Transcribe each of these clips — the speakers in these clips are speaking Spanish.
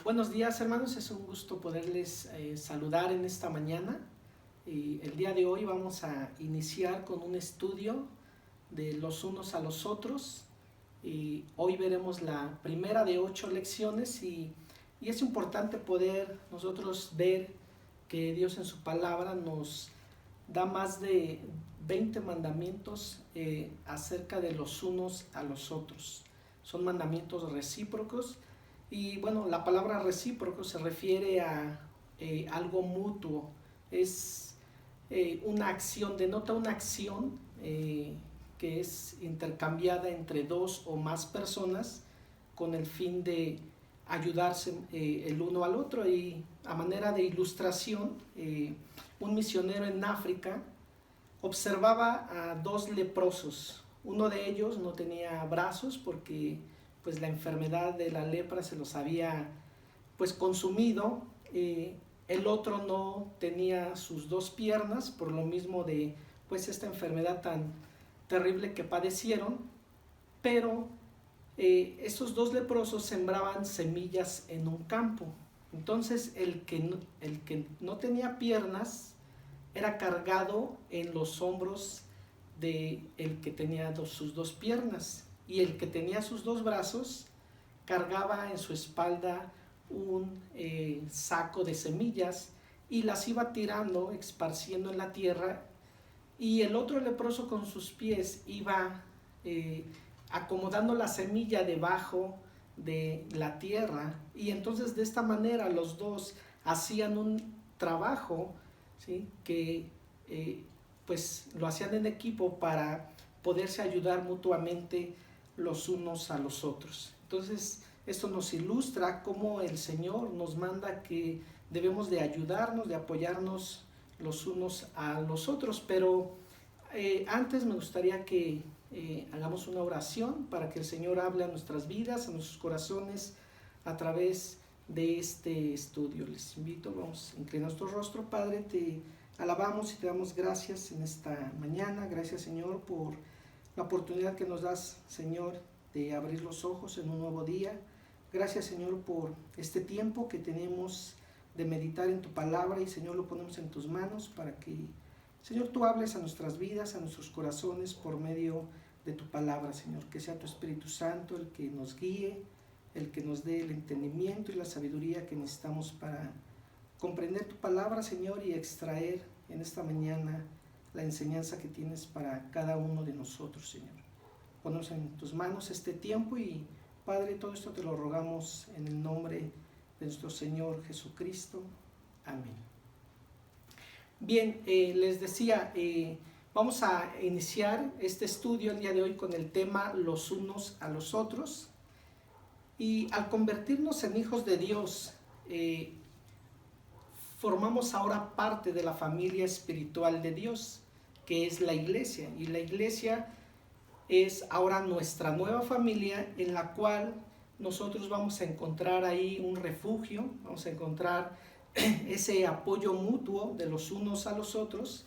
Buenos días, hermanos, es un gusto poderles saludar en esta mañana. El día de hoy vamos a iniciar con un estudio de los unos a los otros. Hoy veremos la primera de 8 lecciones y es importante poder nosotros ver que Dios en su palabra nos da más de 20 mandamientos acerca de los unos a los otros. Son mandamientos recíprocos. Y bueno, la palabra recíproco se refiere a algo mutuo, es una acción, denota una acción que es intercambiada entre dos o más personas con el fin de ayudarse el uno al otro. Y a manera de ilustración, un misionero en África observaba a dos leprosos. Uno de ellos no tenía brazos porque pues la enfermedad de la lepra se los había pues consumido. El otro no tenía sus dos piernas por lo mismo de pues esta enfermedad tan terrible que padecieron, pero estos dos leprosos sembraban semillas en un campo. Entonces el que no tenía piernas era cargado en los hombros de el que tenía sus dos piernas, y el que tenía sus dos brazos cargaba en su espalda un saco de semillas y las iba tirando, esparciendo en la tierra, y el otro leproso con sus pies iba acomodando la semilla debajo de la tierra, y entonces de esta manera los dos hacían un trabajo, ¿sí? Que pues lo hacían en equipo para poderse ayudar mutuamente los unos a los otros. Entonces esto nos ilustra cómo el Señor nos manda que debemos de ayudarnos, de apoyarnos los unos a los otros. Pero antes me gustaría que hagamos una oración para que el Señor hable a nuestras vidas, a nuestros corazones a través de este estudio. Les invito, vamos a inclinar nuestro rostro. Padre, te alabamos y te damos gracias en esta mañana. Gracias, Señor, por la oportunidad que nos das, Señor, de abrir los ojos en un nuevo día. Gracias, Señor, por este tiempo que tenemos de meditar en tu palabra, y Señor, lo ponemos en tus manos para que, Señor, tú hables a nuestras vidas, a nuestros corazones por medio de tu palabra, Señor. Que sea tu Espíritu Santo el que nos guíe, el que nos dé el entendimiento y la sabiduría que necesitamos para comprender tu palabra, Señor, y extraer en esta mañana la enseñanza que tienes para cada uno de nosotros, Señor. Ponemos en tus manos este tiempo y, Padre, todo esto te lo rogamos en el nombre de nuestro Señor Jesucristo. Amén. Bien, les decía, vamos a iniciar este estudio el día de hoy con el tema los unos a los otros. Y al convertirnos en hijos de Dios, formamos ahora parte de la familia espiritual de Dios, que es la iglesia. Y la iglesia es ahora nuestra nueva familia, en la cual nosotros vamos a encontrar ahí un refugio, vamos a encontrar ese apoyo mutuo de los unos a los otros.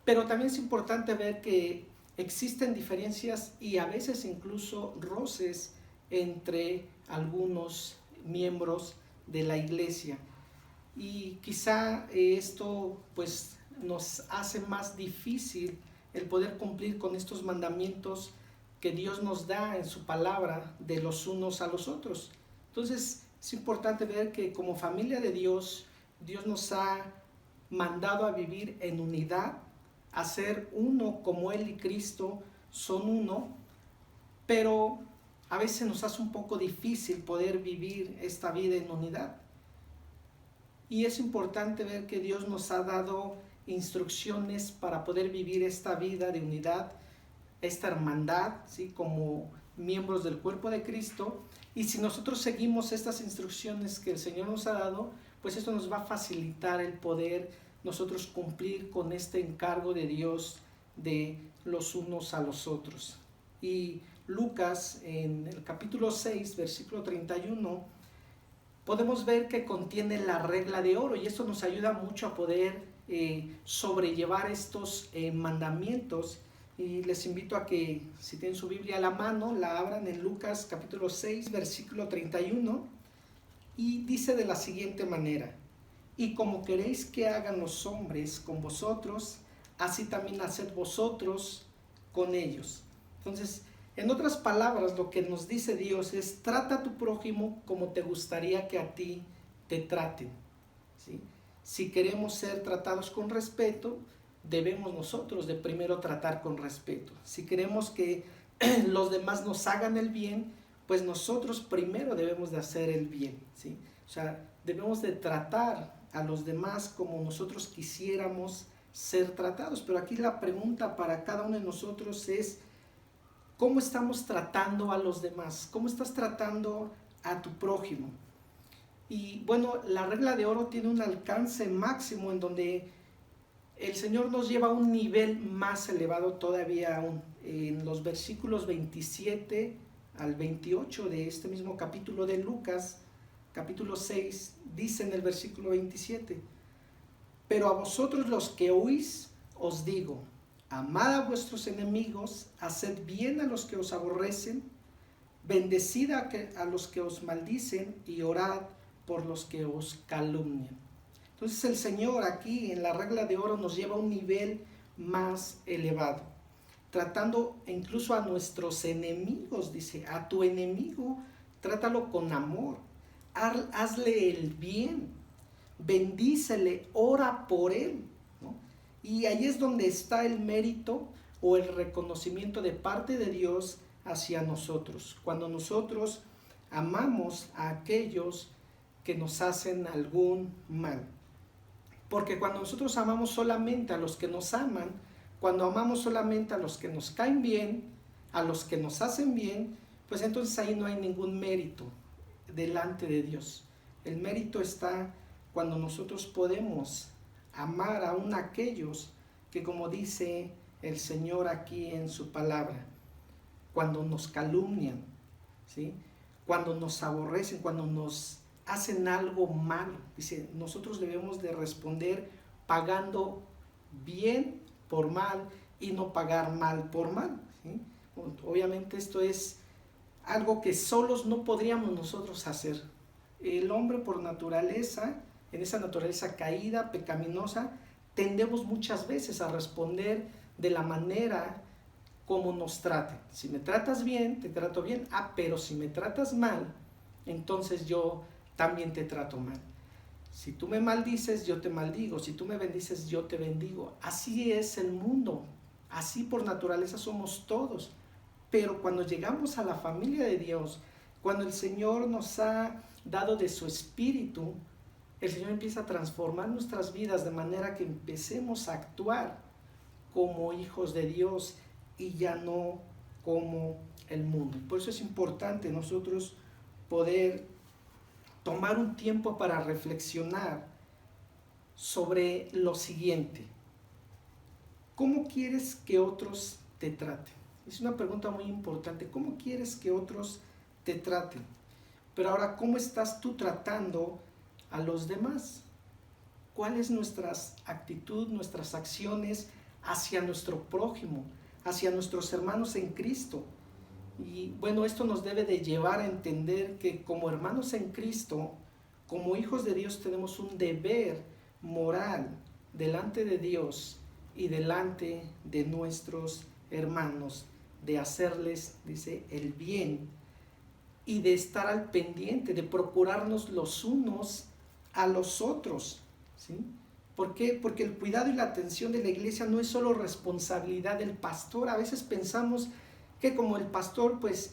Pero también es importante ver que existen diferencias y a veces incluso roces entre algunos miembros de la iglesia. Y quizá esto pues nos hace más difícil el poder cumplir con estos mandamientos que Dios nos da en su palabra de los unos a los otros. Entonces es importante ver que como familia de Dios, Dios nos ha mandado a vivir en unidad, a ser uno como Él y Cristo son uno, pero a veces nos hace un poco difícil poder vivir esta vida en unidad. Y es importante ver que Dios nos ha dado instrucciones para poder vivir esta vida de unidad, esta hermandad, ¿sí? Como miembros del cuerpo de Cristo. Y si nosotros seguimos estas instrucciones que el Señor nos ha dado, pues esto nos va a facilitar el poder nosotros cumplir con este encargo de Dios de los unos a los otros. Y Lucas, en el capítulo 6, versículo 31, podemos ver que contiene la regla de oro, y esto nos ayuda mucho a poder sobrellevar estos mandamientos. Y les invito a que, si tienen su Biblia a la mano, la abran en Lucas capítulo 6, versículo 31. Y dice de la siguiente manera: y como queréis que hagan los hombres con vosotros, así también haced vosotros con ellos. Entonces, en otras palabras, lo que nos dice Dios es: trata a tu prójimo como te gustaría que a ti te traten, ¿sí? Si queremos ser tratados con respeto, debemos nosotros de primero tratar con respeto. Si queremos que los demás nos hagan el bien, pues nosotros primero debemos de hacer el bien, ¿sí? O sea, debemos de tratar a los demás como nosotros quisiéramos ser tratados. Pero aquí la pregunta para cada uno de nosotros es: ¿cómo estamos tratando a los demás? ¿Cómo estás tratando a tu prójimo? Y bueno, la regla de oro tiene un alcance máximo en donde el Señor nos lleva a un nivel más elevado todavía aún. En los versículos 27 al 28 de este mismo capítulo de Lucas, capítulo 6, dice en el versículo 27: pero a vosotros los que oís os digo, amad a vuestros enemigos, haced bien a los que os aborrecen, bendecid a los que os maldicen y orad por los que os calumnian. Entonces el Señor aquí en la regla de oro nos lleva a un nivel más elevado, tratando incluso a nuestros enemigos. Dice: a tu enemigo trátalo con amor, hazle el bien, bendícele, ora por él, ¿no? Y ahí es donde está el mérito o el reconocimiento de parte de Dios hacia nosotros, cuando nosotros amamos a aquellos que nos hacen algún mal. Porque cuando nosotros amamos solamente a los que nos aman, cuando amamos solamente a los que nos caen bien, a los que nos hacen bien, pues entonces ahí no hay ningún mérito delante de Dios. El mérito está cuando nosotros podemos amar aún a aquellos que, como dice el Señor aquí en su palabra, cuando nos calumnian, ¿sí? Cuando nos aborrecen, cuando nos hacen algo malo. Dice, nosotros debemos de responder pagando bien por mal y no pagar mal por mal, ¿sí? Obviamente esto es algo que solos no podríamos nosotros hacer. El hombre por naturaleza, en esa naturaleza caída, pecaminosa, tendemos muchas veces a responder de la manera como nos traten. Si me tratas bien, te trato bien. Pero si me tratas mal, entonces yo también te trato mal. Si tú me maldices, yo te maldigo. Si tú me bendices, yo te bendigo. Así es el mundo. Así por naturaleza somos todos. Pero cuando llegamos a la familia de Dios, cuando el Señor nos ha dado de su espíritu, el Señor empieza a transformar nuestras vidas de manera que empecemos a actuar como hijos de Dios y ya no como el mundo. Por eso es importante nosotros poder tomar un tiempo para reflexionar sobre lo siguiente: ¿cómo quieres que otros te traten? Es una pregunta muy importante. ¿Cómo quieres que otros te traten? Pero ahora, ¿cómo estás tú tratando a los demás? ¿Cuál es nuestra actitud, nuestras acciones hacia nuestro prójimo, hacia nuestros hermanos en Cristo? Y bueno, esto nos debe de llevar a entender que como hermanos en Cristo, como hijos de Dios, tenemos un deber moral delante de Dios y delante de nuestros hermanos, de hacerles, dice, el bien y de estar al pendiente, de procurarnos los unos a los otros, ¿sí? ¿Por qué? Porque el cuidado y la atención de la iglesia no es solo responsabilidad del pastor. A veces pensamos que como el pastor, pues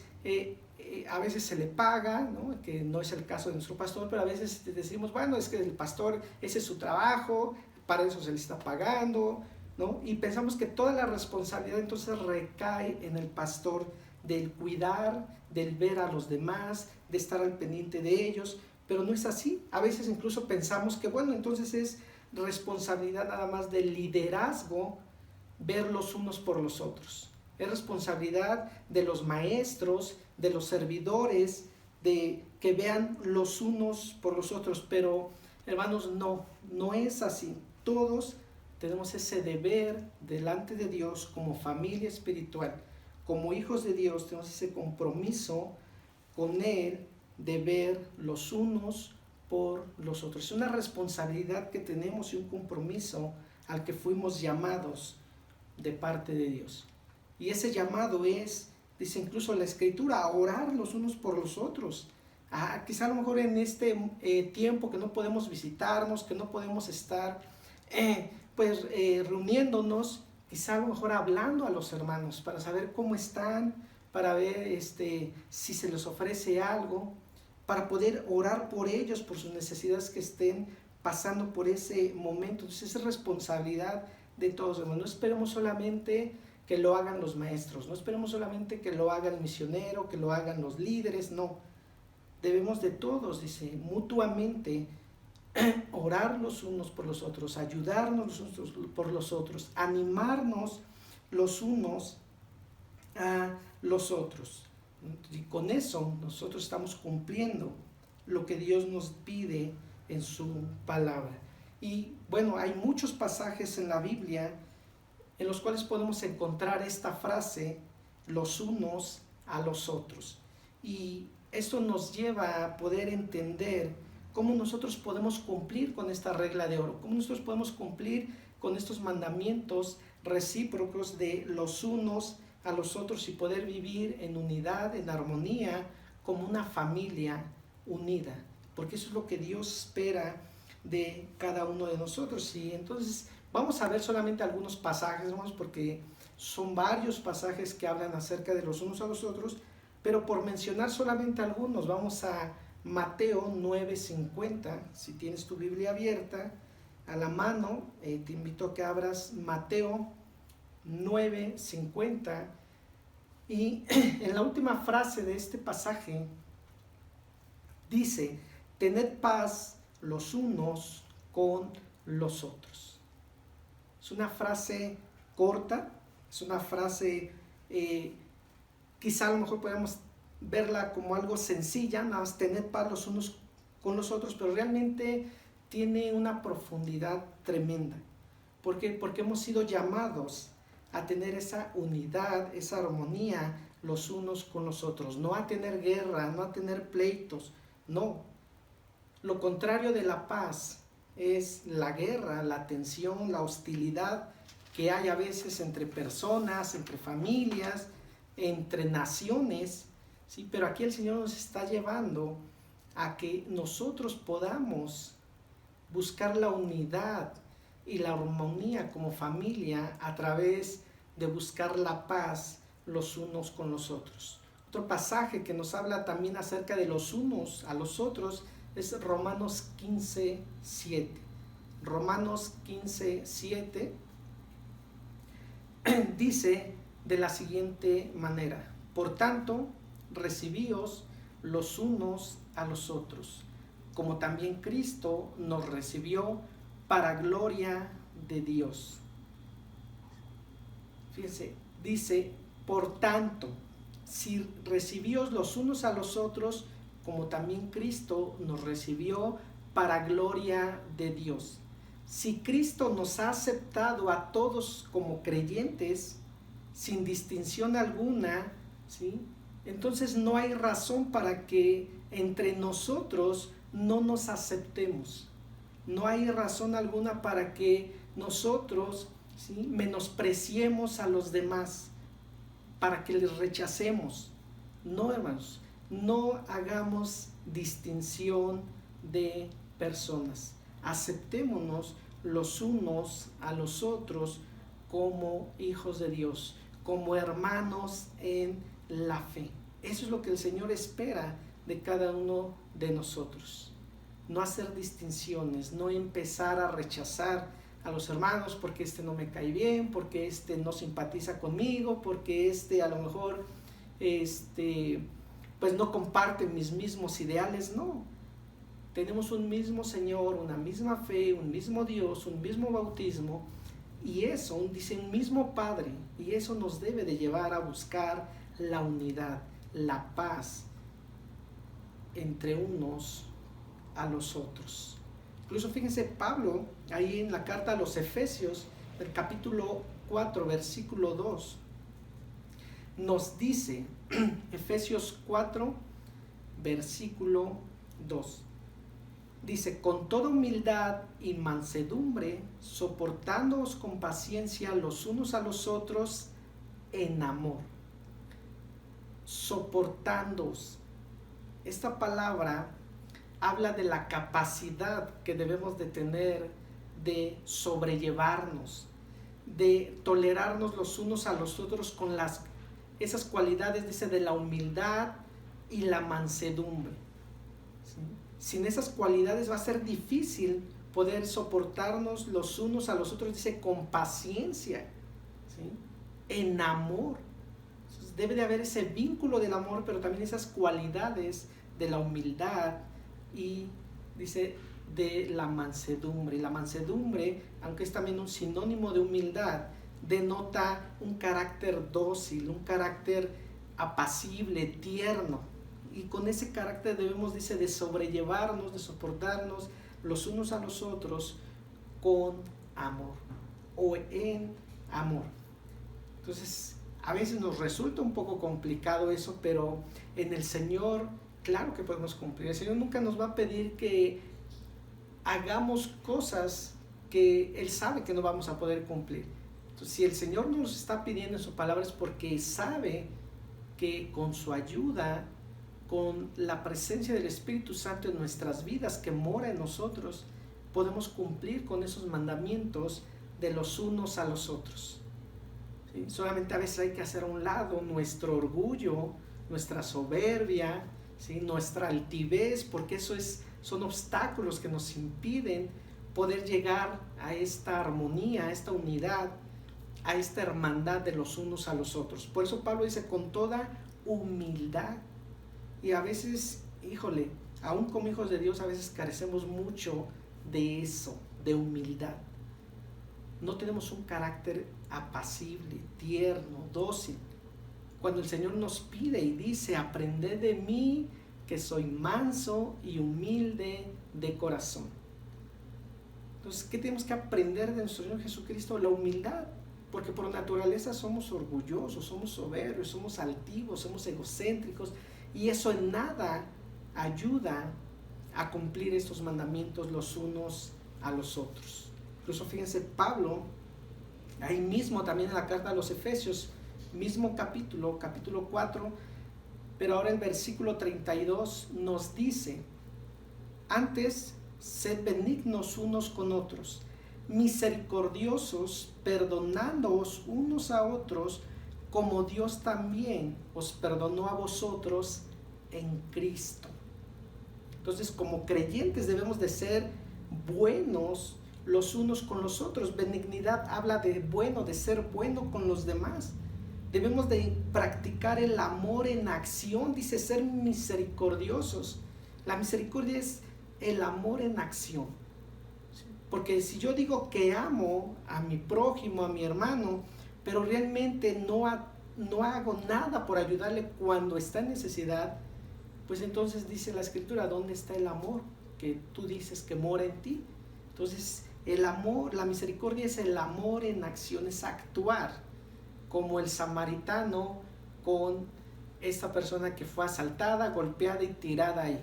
a veces se le paga, ¿no? Que no es el caso de nuestro pastor, pero a veces decimos, bueno, es que el pastor, ese es su trabajo, para eso se le está pagando, ¿no? Y pensamos que toda la responsabilidad entonces recae en el pastor, del cuidar, del ver a los demás, de estar al pendiente de ellos, pero no es así. A veces incluso pensamos que, bueno, entonces es responsabilidad nada más del liderazgo ver los unos por los otros. Es responsabilidad de los maestros, de los servidores, de que vean los unos por los otros. Pero, hermanos, no es así. Todos tenemos ese deber delante de Dios como familia espiritual. Como hijos de Dios tenemos ese compromiso con Él de ver los unos por los otros. Es una responsabilidad que tenemos y un compromiso al que fuimos llamados de parte de Dios. Y ese llamado es, dice incluso la Escritura, a orar los unos por los otros. Quizá a lo mejor en este tiempo que no podemos visitarnos, que no podemos estar reuniéndonos, quizá a lo mejor hablando a los hermanos para saber cómo están, para ver si se les ofrece algo, para poder orar por ellos, por sus necesidades que estén pasando por ese momento. Entonces es responsabilidad de todos, hermanos. No esperemos solamente que lo hagan los maestros, no esperemos solamente que lo haga el misionero, que lo hagan los líderes, no. Debemos de todos, dice, mutuamente orar los unos por los otros, ayudarnos los unos por los otros, animarnos los unos a los otros. Y con eso nosotros estamos cumpliendo lo que Dios nos pide en su palabra. Y bueno, hay muchos pasajes en la Biblia en los cuales podemos encontrar esta frase, los unos a los otros. Y esto nos lleva a poder entender cómo nosotros podemos cumplir con esta regla de oro, cómo nosotros podemos cumplir con estos mandamientos recíprocos de los unos a los otros y poder vivir en unidad, en armonía, como una familia unida, porque eso es lo que Dios espera de cada uno de nosotros. Y entonces vamos a ver solamente algunos pasajes, hermanos, porque son varios pasajes que hablan acerca de los unos a los otros, pero por mencionar solamente algunos, vamos a Mateo 9:50. Si tienes tu Biblia abierta a la mano, te invito a que abras Mateo 9:50, y en la última frase de este pasaje dice: tened paz los unos con los otros. Es una frase corta, es una frase quizá a lo mejor podemos verla como algo sencilla, nada más tener paz los unos con los otros, pero realmente tiene una profundidad tremenda. ¿Por qué? Porque hemos sido llamados a tener esa unidad, esa armonía los unos con los otros, no a tener guerra, no a tener pleitos, no. Lo contrario de la paz es la guerra, la tensión, la hostilidad que hay a veces entre personas, entre familias, entre naciones, ¿sí? Pero aquí el Señor nos está llevando a que nosotros podamos buscar la unidad y la armonía como familia a través de buscar la paz los unos con los otros. Otro pasaje que nos habla también acerca de los unos a los otros es Romanos 15:7. Romanos 15:7 dice de la siguiente manera: por tanto, recibíos los unos a los otros, como también Cristo nos recibió para gloria de Dios. Fíjense, dice, por tanto, si recibíos los unos a los otros, como también Cristo nos recibió para gloria de Dios. Si Cristo nos ha aceptado a todos como creyentes, sin distinción alguna, ¿sí? Entonces no hay razón para que entre nosotros no nos aceptemos. No hay razón alguna para que nosotros, ¿sí?, menospreciemos a los demás, para que les rechacemos. No, hermanos, no hagamos distinción de personas. Aceptémonos los unos a los otros como hijos de Dios, como hermanos en la fe. Eso es lo que el Señor espera de cada uno de nosotros. No hacer distinciones, no empezar a rechazar a los hermanos porque este no me cae bien, porque este no simpatiza conmigo, porque este a lo mejor pues no comparte mis mismos ideales. No, tenemos un mismo Señor, una misma fe, un mismo Dios, un mismo bautismo, y eso, dice, un mismo Padre, y eso nos debe de llevar a buscar la unidad, la paz entre unos a los otros. Incluso fíjense, Pablo, ahí en la carta a los Efesios, el capítulo 4, versículo 2, nos dice, Efesios 4, versículo 2. Dice, con toda humildad y mansedumbre, soportándoos con paciencia los unos a los otros en amor. Soportándoos. Esta palabra habla de la capacidad que debemos de tener de sobrellevarnos, de tolerarnos los unos a los otros con esas cualidades, dice, de la humildad y la mansedumbre. ¿Sí? Sin esas cualidades va a ser difícil poder soportarnos los unos a los otros, dice, con paciencia, ¿sí? En amor. Entonces, debe de haber ese vínculo del amor, pero también esas cualidades de la humildad y, dice, de la mansedumbre. Y la mansedumbre, aunque es también un sinónimo de humildad, denota un carácter dócil, un carácter apacible, tierno. Y con ese carácter debemos, dice, de sobrellevarnos, de soportarnos los unos a los otros con amor o en amor. Entonces, a veces nos resulta un poco complicado eso, pero en el Señor, claro que podemos cumplir. El Señor nunca nos va a pedir que hagamos cosas que Él sabe que no vamos a poder cumplir. Entonces, si el Señor nos está pidiendo en su palabra es porque sabe que con su ayuda, con la presencia del Espíritu Santo en nuestras vidas que mora en nosotros, podemos cumplir con esos mandamientos de los unos a los otros. ¿Sí? Solamente a veces hay que hacer a un lado nuestro orgullo, nuestra soberbia, ¿sí? Nuestra altivez, porque eso son obstáculos que nos impiden poder llegar a esta armonía, a esta unidad, a esta hermandad de los unos a los otros. Por eso Pablo dice, con toda humildad. Y a veces, híjole, aún como hijos de Dios a veces carecemos mucho de eso, de humildad. No tenemos un carácter apacible, tierno, dócil. Cuando el Señor nos pide y dice, aprended de mí, que soy manso y humilde de corazón. Entonces, ¿qué tenemos que aprender de nuestro Señor Jesucristo? La humildad. Porque por naturaleza somos orgullosos, somos soberbios, somos altivos, somos egocéntricos. Y eso en nada ayuda a cumplir estos mandamientos los unos a los otros. Incluso fíjense, Pablo, ahí mismo también en la carta a los Efesios, mismo capítulo 4, pero ahora el versículo 32 nos dice, antes, sed benignos unos con otros, misericordiosos, perdonándoos unos a otros, como Dios también os perdonó a vosotros en Cristo. Entonces, como creyentes debemos de ser buenos los unos con los otros. Benignidad habla de bueno, de ser bueno con los demás. Debemos de practicar el amor en acción, dice ser misericordiosos. La misericordia es el amor en acción. Porque si yo digo que amo a mi prójimo, a mi hermano, pero realmente no hago nada por ayudarle cuando está en necesidad, pues entonces dice la Escritura, ¿dónde está el amor que tú dices que mora en ti? Entonces el amor, la misericordia es el amor en acción, es actuar como el samaritano con esta persona que fue asaltada, golpeada y tirada ahí.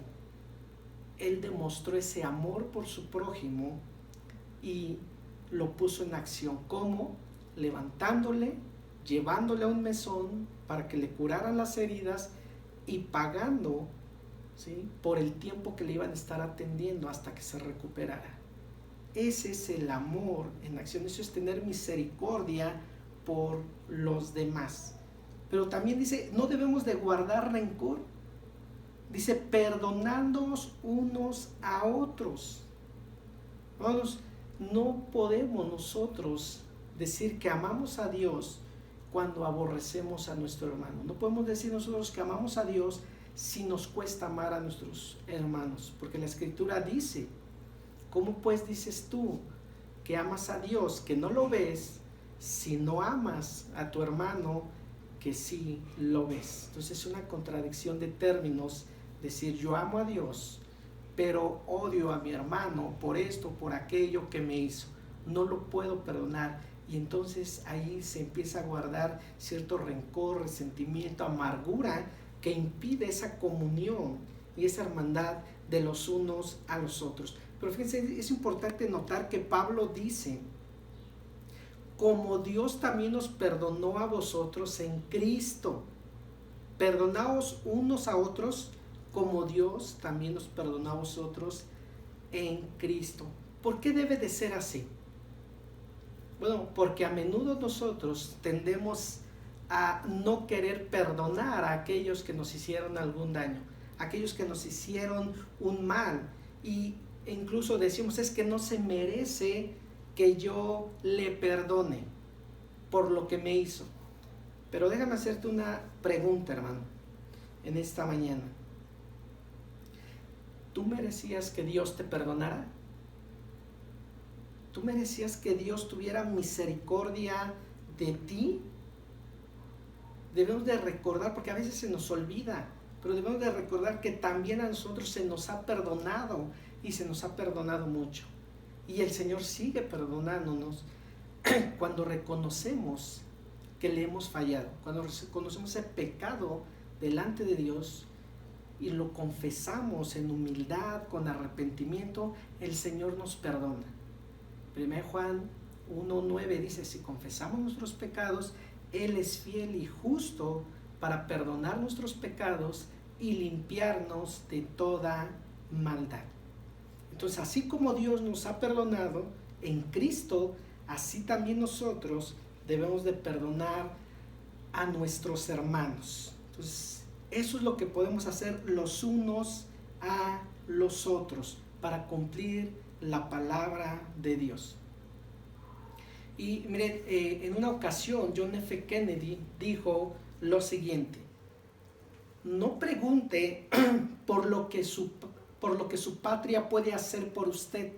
Él demostró ese amor por su prójimo y lo puso en acción. ¿Cómo? Levantándole, llevándole a un mesón para que le curaran las heridas y pagando, ¿sí?, por el tiempo que le iban a estar atendiendo hasta que se recuperara. Ese es el amor en acción, eso es tener misericordia por los demás. Pero también dice, no debemos de guardar rencor. Dice, perdonándonos unos a otros. Hermanos, no podemos nosotros decir que amamos a Dios cuando aborrecemos a nuestro hermano. No podemos decir nosotros que amamos a Dios si nos cuesta amar a nuestros hermanos. Porque la Escritura dice, ¿cómo pues dices tú que amas a Dios, que no lo ves, si no amas a tu hermano que sí lo ves? Entonces es una contradicción de términos decir yo amo a Dios, pero odio a mi hermano por esto, por aquello que me hizo. No lo puedo perdonar. Y entonces ahí se empieza a guardar cierto rencor, resentimiento, amargura que impide esa comunión y esa hermandad de los unos a los otros. Pero fíjense, es importante notar que Pablo dice, como Dios también nos perdonó a vosotros en Cristo, perdonaos unos a otros como Dios también nos perdonó a vosotros en Cristo. ¿Por qué debe de ser así? Bueno, porque a menudo nosotros tendemos a no querer perdonar a aquellos que nos hicieron algún daño, aquellos que nos hicieron un mal, y incluso decimos, es que no se merece que yo le perdone por lo que me hizo. Pero déjame hacerte una pregunta, hermano, en esta mañana. ¿Tú merecías que Dios te perdonara? ¿Tú merecías que Dios tuviera misericordia de ti? Debemos de recordar, porque a veces se nos olvida, pero debemos de recordar que también a nosotros se nos ha perdonado, y se nos ha perdonado mucho. Y el Señor sigue perdonándonos cuando reconocemos que le hemos fallado, cuando reconocemos ese pecado delante de Dios y lo confesamos en humildad, con arrepentimiento, el Señor nos perdona. 1 Juan 1:9 dice, si confesamos nuestros pecados, Él es fiel y justo para perdonar nuestros pecados y limpiarnos de toda maldad. Entonces, así como Dios nos ha perdonado en Cristo, así también nosotros debemos de perdonar a nuestros hermanos. Entonces, eso es lo que podemos hacer los unos a los otros para cumplir la palabra de Dios. Y miren, en una ocasión John F. Kennedy dijo lo siguiente: no pregunte por lo que su patria puede hacer por usted.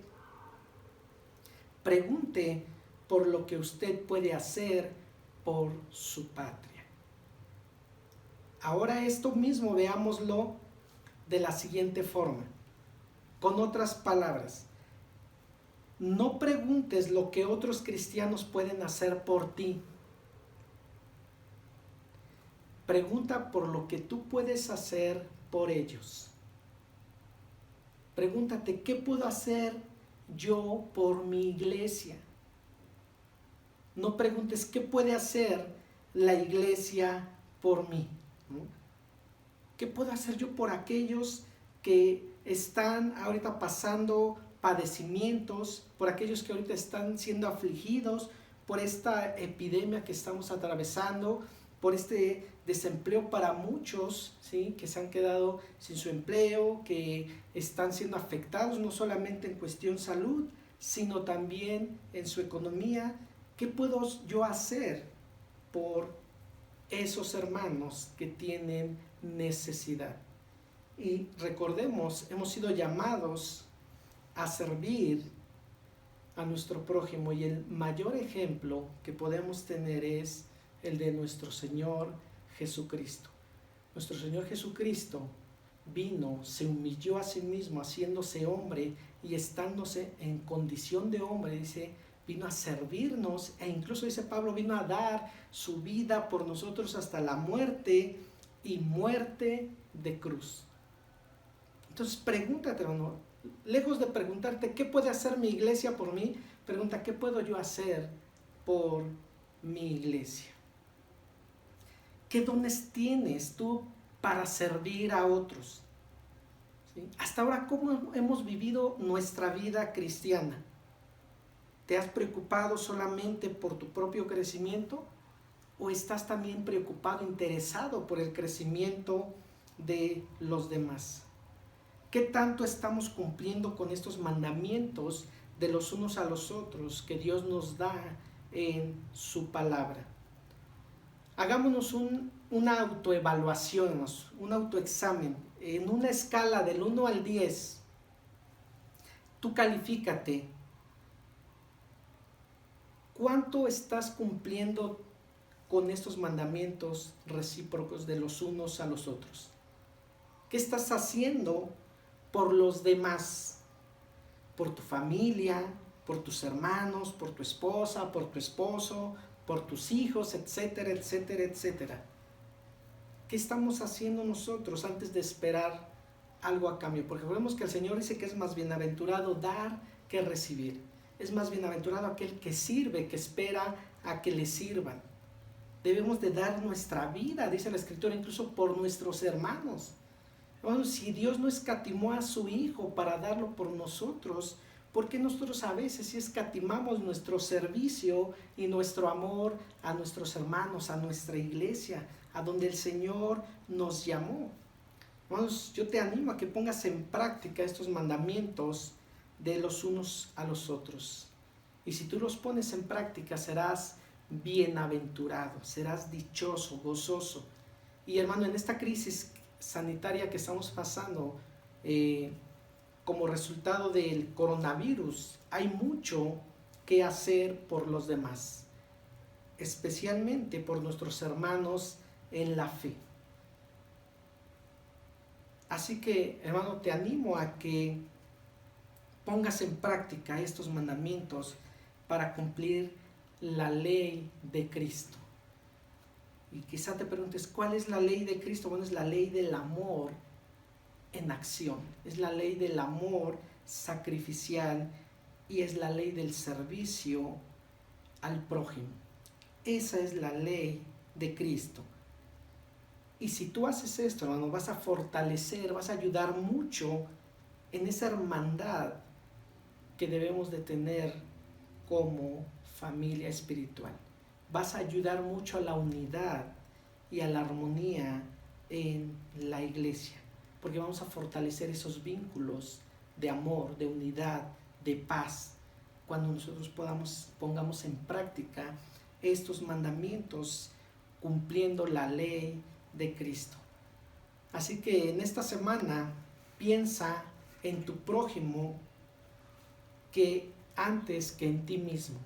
Pregunte por lo que usted puede hacer por su patria. Ahora esto mismo veámoslo de la siguiente forma. Con otras palabras, no preguntes lo que otros cristianos pueden hacer por ti. Pregunta por lo que tú puedes hacer por ellos. Pregúntate, ¿qué puedo hacer yo por mi iglesia? No preguntes, ¿qué puede hacer la iglesia por mí? ¿No? ¿Qué puedo hacer yo por aquellos que están ahorita pasando padecimientos, por aquellos que ahorita están siendo afligidos por esta epidemia que estamos atravesando, por este desempleo para muchos, ¿sí?, que se han quedado sin su empleo, que están siendo afectados no solamente en cuestión salud, sino también en su economía? ¿Qué puedo yo hacer por esos hermanos que tienen necesidad? Y recordemos, hemos sido llamados a servir a nuestro prójimo, y el mayor ejemplo que podemos tener es el de nuestro Señor Jesucristo. Nuestro Señor Jesucristo vino, se humilló a sí mismo, haciéndose hombre y estándose en condición de hombre, dice, vino a servirnos, e incluso dice Pablo, vino a dar su vida por nosotros hasta la muerte, y muerte de cruz. Entonces pregúntate, hermano, lejos de preguntarte ¿qué puede hacer mi iglesia por mí?, pregunta, ¿qué puedo yo hacer por mi iglesia? ¿Qué dones tienes tú para servir a otros? ¿Sí? Hasta ahora, ¿cómo hemos vivido nuestra vida cristiana? ¿Te has preocupado solamente por tu propio crecimiento? ¿O estás también preocupado, interesado por el crecimiento de los demás? ¿Qué tanto estamos cumpliendo con estos mandamientos de los unos a los otros que Dios nos da en su palabra? Hagámonos una autoevaluación, un autoexamen. En una escala del 1 al 10, tú califícate. ¿Cuánto estás cumpliendo con estos mandamientos recíprocos de los unos a los otros? ¿Qué estás haciendo por los demás? Por tu familia, por tus hermanos, por tu esposa, por tu esposo, por tus hijos, etcétera, etcétera, etcétera. ¿Qué estamos haciendo nosotros antes de esperar algo a cambio, porque vemos que el Señor dice que es más bienaventurado dar que recibir. Es más bienaventurado aquel que sirve, que espera a que le sirvan. Debemos de dar nuestra vida, dice la Escritura, incluso por nuestros hermanos. Bueno, si Dios no escatimó a su Hijo para darlo por nosotros, ¿por qué nosotros a veces si escatimamos nuestro servicio y nuestro amor a nuestros hermanos, a nuestra iglesia, a donde el Señor nos llamó? Hermanos, yo te animo a que pongas en práctica estos mandamientos de los unos a los otros. Y si tú los pones en práctica, serás bienaventurado, serás dichoso, gozoso. Y hermano, en esta crisis sanitaria que estamos pasando, como resultado del coronavirus, hay mucho que hacer por los demás, especialmente por nuestros hermanos en la fe. Así que, hermano, te animo a que pongas en práctica estos mandamientos para cumplir la ley de Cristo. Y quizá te preguntes, ¿cuál es la ley de Cristo? Bueno, es la ley del amor en acción, es la ley del amor sacrificial y es la ley del servicio al prójimo. Esa es la ley de Cristo. Y si tú haces esto, hermano, vas a fortalecer, vas a ayudar mucho en esa hermandad que debemos de tener como familia espiritual. Vas a ayudar mucho a la unidad y a la armonía en la iglesia, porque vamos a fortalecer esos vínculos de amor, de unidad, de paz, cuando nosotros pongamos en práctica estos mandamientos cumpliendo la ley de Cristo. Así que en esta semana piensa en tu prójimo que antes que en ti mismo,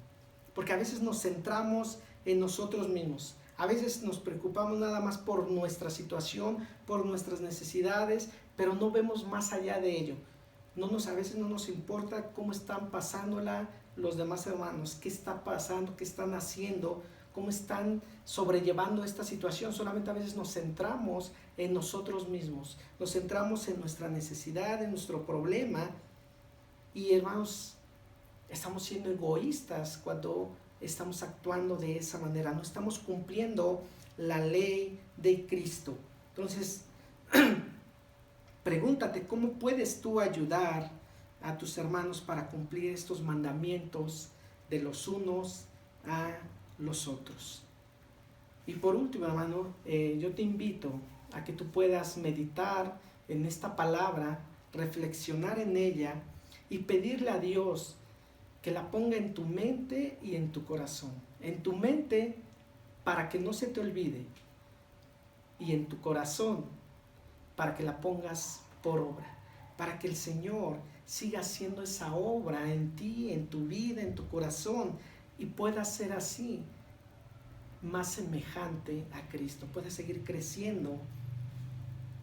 porque a veces nos centramos en nosotros mismos, a veces nos preocupamos nada más por nuestra situación, por nuestras necesidades, pero no vemos más allá de ello. A veces no nos importa cómo están pasándola los demás hermanos, qué está pasando, qué están haciendo, cómo están sobrellevando esta situación. Solamente a veces nos centramos en nosotros mismos, nos centramos en nuestra necesidad, en nuestro problema. Y hermanos, estamos siendo egoístas cuando estamos actuando de esa manera, no estamos cumpliendo la ley de Cristo. Entonces, pregúntate, ¿cómo puedes tú ayudar a tus hermanos para cumplir estos mandamientos de los unos a los otros? Y por último, hermano, yo te invito a que tú puedas meditar en esta palabra, reflexionar en ella y pedirle a Dios que la ponga en tu mente y en tu corazón. En tu mente para que no se te olvide y en tu corazón para que la pongas por obra, para que el Señor siga haciendo esa obra en ti, en tu vida, en tu corazón, y pueda ser así más semejante a Cristo, pueda seguir creciendo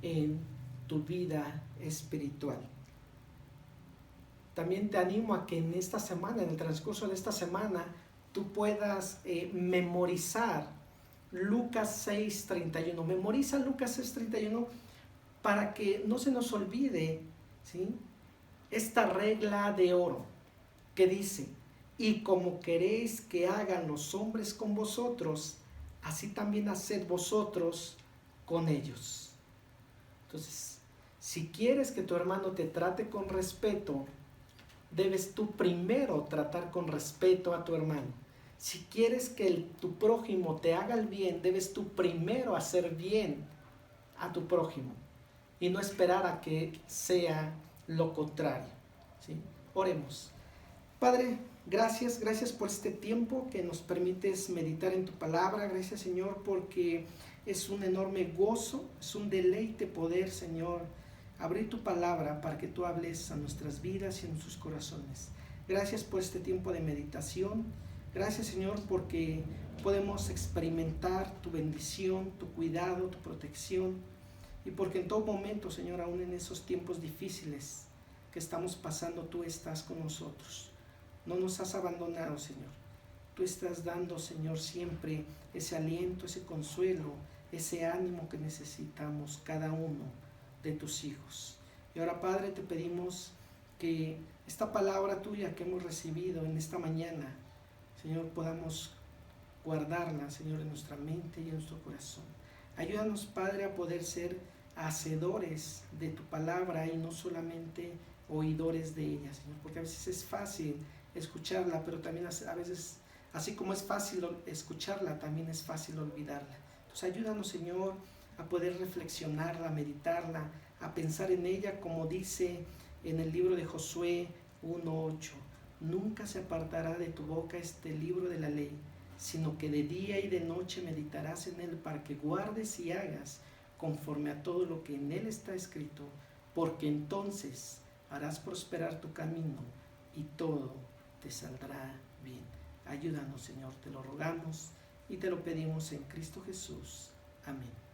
en tu vida espiritual. También te animo a que en esta semana, en el transcurso de esta semana, tú puedas memorizar Lucas 6:31. Memoriza Lucas 6:31 para que no se nos olvide, ¿sí?, esta regla de oro que dice: y como queréis que hagan los hombres con vosotros, así también haced vosotros con ellos. Entonces, si quieres que tu hermano te trate con respeto, debes tú primero tratar con respeto a tu hermano. Si quieres que tu prójimo te haga el bien, debes tú primero hacer bien a tu prójimo y no esperar a que sea lo contrario, ¿sí? Oremos. Padre, gracias por este tiempo que nos permites meditar en tu palabra. Gracias, Señor, porque es un enorme gozo, es un deleite poder, Señor, abrir tu palabra para que tú hables a nuestras vidas y a nuestros corazones. Gracias por este tiempo de meditación. Gracias, Señor, porque podemos experimentar tu bendición, tu cuidado, tu protección. Y porque en todo momento, Señor, aún en esos tiempos difíciles que estamos pasando, tú estás con nosotros. No nos has abandonado, Señor. Tú estás dando, Señor, siempre ese aliento, ese consuelo, ese ánimo que necesitamos cada uno de tus hijos. Y ahora, Padre, te pedimos que esta palabra tuya que hemos recibido en esta mañana, Señor, podamos guardarla, Señor, en nuestra mente y en nuestro corazón. Ayúdanos, Padre, a poder ser hacedores de tu palabra y no solamente oidores de ella, Señor, porque a veces es fácil escucharla, pero también a veces, así como es fácil escucharla, también es fácil olvidarla. Entonces ayúdanos, Señor, a poder reflexionarla, meditarla, a pensar en ella, como dice en el libro de Josué 1:8. Nunca se apartará de tu boca este libro de la ley, sino que de día y de noche meditarás en él para que guardes y hagas conforme a todo lo que en él está escrito, porque entonces harás prosperar tu camino y todo te saldrá bien. Ayúdanos, Señor, te lo rogamos y te lo pedimos en Cristo Jesús. Amén.